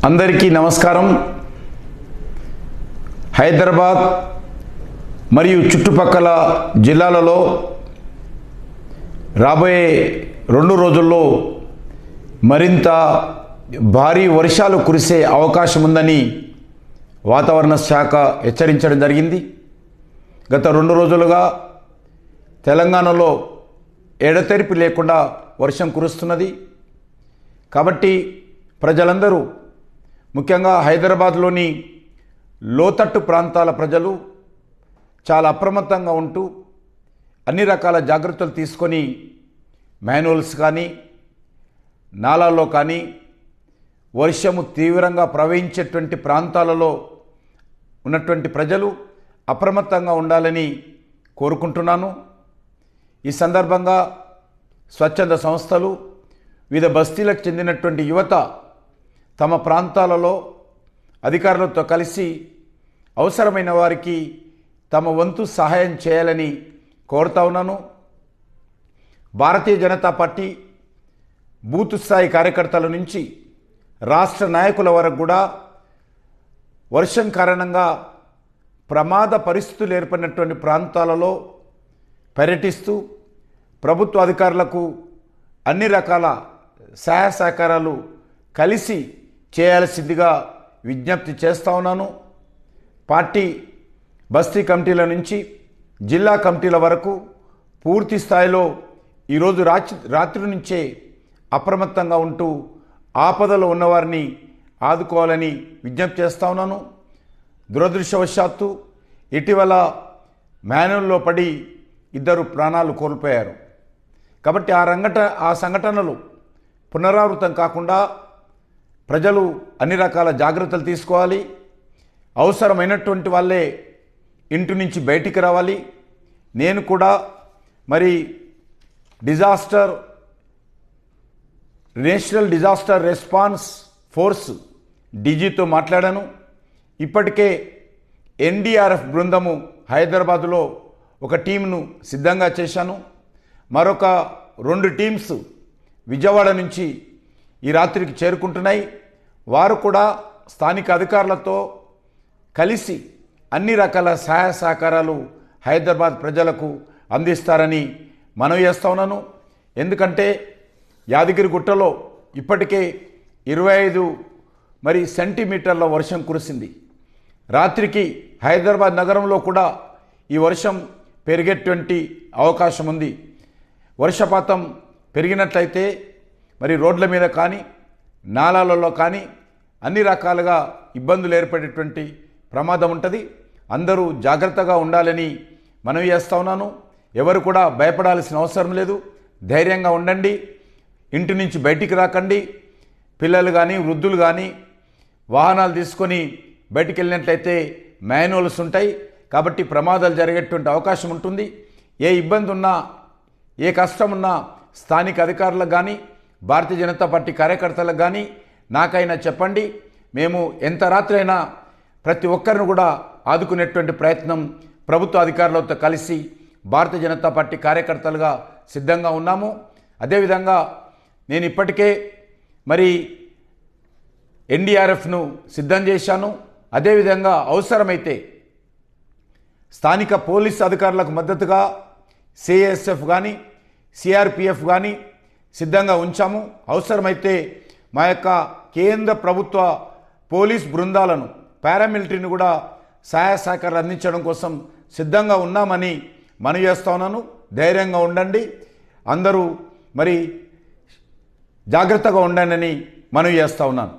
అందరికీ నమస్కారం. హైదరాబాద్ మరియు చుట్టుపక్కల జిల్లాలలో రాబోయే 2 రోజుల్లో మరింత భారీ వర్షాలు కురిసే అవకాశం ఉందని వాతావరణ శాఖ హెచ్చరించడం జరిగింది. గత 2 రోజులుగా తెలంగాణలో ఎడతెరిపి లేకుండా వర్షం కురుస్తున్నది. కాబట్టి ప్రజలందరూ, ముఖ్యంగా హైదరాబాద్లోని లోతట్టు ప్రాంతాల ప్రజలు చాలా అప్రమత్తంగా ఉంటూ అన్ని రకాల జాగ్రత్తలు తీసుకొని మాన్యువల్స్ కానీ నాలాల్లో కానీ వర్షము తీవ్రంగా ప్రవహించేటువంటి ప్రాంతాలలో ఉన్నటువంటి ప్రజలు అప్రమత్తంగా ఉండాలని కోరుకుంటున్నాను. ఈ సందర్భంగా స్వచ్ఛంద సంస్థలు, వివిధ బస్తీలకు చెందినటువంటి యువత తమ ప్రాంతాలలో అధికారులతో కలిసి అవసరమైన వారికి తమ వంతు సహాయం చేయాలని కోరుతా ఉన్నాను. భారతీయ జనతా పార్టీ బూత్ స్థాయి కార్యకర్తల నుంచి రాష్ట్ర నాయకుల వరకు కూడా వర్షం కారణంగా ప్రమాద పరిస్థితులు ఏర్పడినటువంటి ప్రాంతాలలో పర్యటిస్తూ ప్రభుత్వ అధికారులకు అన్ని రకాల సహాయ సహకారాలు కలిసి చేయాల్సిందిగా విజ్ఞప్తి చేస్తూ ఉన్నాను. పార్టీ బస్తీ కమిటీల నుంచి జిల్లా కమిటీల వరకు పూర్తి స్థాయిలో ఈరోజు రాత్రి నుంచే అప్రమత్తంగా ఉంటూ ఆపదలో ఉన్నవారిని ఆదుకోవాలని విజ్ఞప్తి చేస్తూ ఉన్నాను. దురదృష్టవశాత్తు ఇటీవల మాన్యువల్లో పడి 2 ప్రాణాలు కోల్పోయారు. కాబట్టి ఆ సంఘటనలు పునరావృతం కాకుండా ప్రజలు అన్ని రకాల జాగ్రత్తలు తీసుకోవాలి. అవసరమైనటువంటి వాళ్ళే ఇంటి నుంచి బయటికి రావాలి. నేను కూడా నేషనల్ డిజాస్టర్ రెస్పాన్స్ ఫోర్స్ డీజీతో మాట్లాడాను. ఇప్పటికే ఎన్డీఆర్ఎఫ్ బృందము హైదరాబాదులో ఒక టీంను సిద్ధంగా చేశాను. మరొక 2 టీమ్స్ విజయవాడ నుంచి ఈ రాత్రికి చేరుకుంటున్నాయి. వారు కూడా స్థానిక అధికారులతో కలిసి అన్ని రకాల సహాయ సహకారాలు హైదరాబాద్ ప్రజలకు అందిస్తారని మనవి చేస్తా ఉన్నాను. ఎందుకంటే యాదగిరిగుట్టలో ఇప్పటికే 25 సెంటీమీటర్ల వర్షం కురిసింది. రాత్రికి హైదరాబాద్ నగరంలో కూడా ఈ వర్షం పెరిగేటువంటి అవకాశం ఉంది. వర్షపాతం పెరిగినట్లయితే రోడ్ల మీద కానీ నాలాలలో కానీ అన్ని రకాలుగా ఇబ్బందులు ఏర్పడేటువంటి ప్రమాదం ఉంటుంది. అందరూ జాగ్రత్తగా ఉండాలని మనవి చేస్తా ఉన్నాను. ఎవరు కూడా భయపడాల్సిన అవసరం లేదు. ధైర్యంగా ఉండండి. ఇంటి నుంచి బయటికి రాకండి. పిల్లలు కానీ వృద్ధులు కానీ వాహనాలు తీసుకొని బయటికి వెళ్ళినట్లయితే మాన్యువల్స్ ఉంటాయి. కాబట్టి ప్రమాదాలు జరిగేటువంటి అవకాశం ఉంటుంది. ఏ ఇబ్బంది ఉన్నా, ఏ కష్టం ఉన్నా స్థానిక అధికారులకు కానీ భారతీయ జనతా పార్టీ కార్యకర్తలకు కానీ నాకైనా చెప్పండి. మేము ఎంత రాత్రి అయినా ప్రతి ఒక్కరిని కూడా ఆదుకునేటువంటి ప్రయత్నం ప్రభుత్వ అధికారులతో కలిసి భారతీయ జనతా పార్టీ కార్యకర్తలుగా సిద్ధంగా ఉన్నాము. అదేవిధంగా నేను ఇప్పటికే ఎన్డీఆర్ఎఫ్ను సిద్ధం చేశాను. అదేవిధంగా అవసరమైతే స్థానిక పోలీస్ అధికారులకు మద్దతుగా సిఐఎస్ఎఫ్ కానీ సిఆర్పిఎఫ్ కానీ సిద్ధంగా ఉంచాము. అవసరమైతే మా యొక్క కేంద్ర ప్రభుత్వ పోలీస్ బృందాలను, పారామిలిటరీని కూడా సహాయ సహకారాలు అందించడం కోసం సిద్ధంగా ఉన్నామని మనవి చేస్తా ఉన్నాను. ధైర్యంగా ఉండండి. అందరూ జాగ్రత్తగా ఉండండి అని మనవి చేస్తా ఉన్నాను.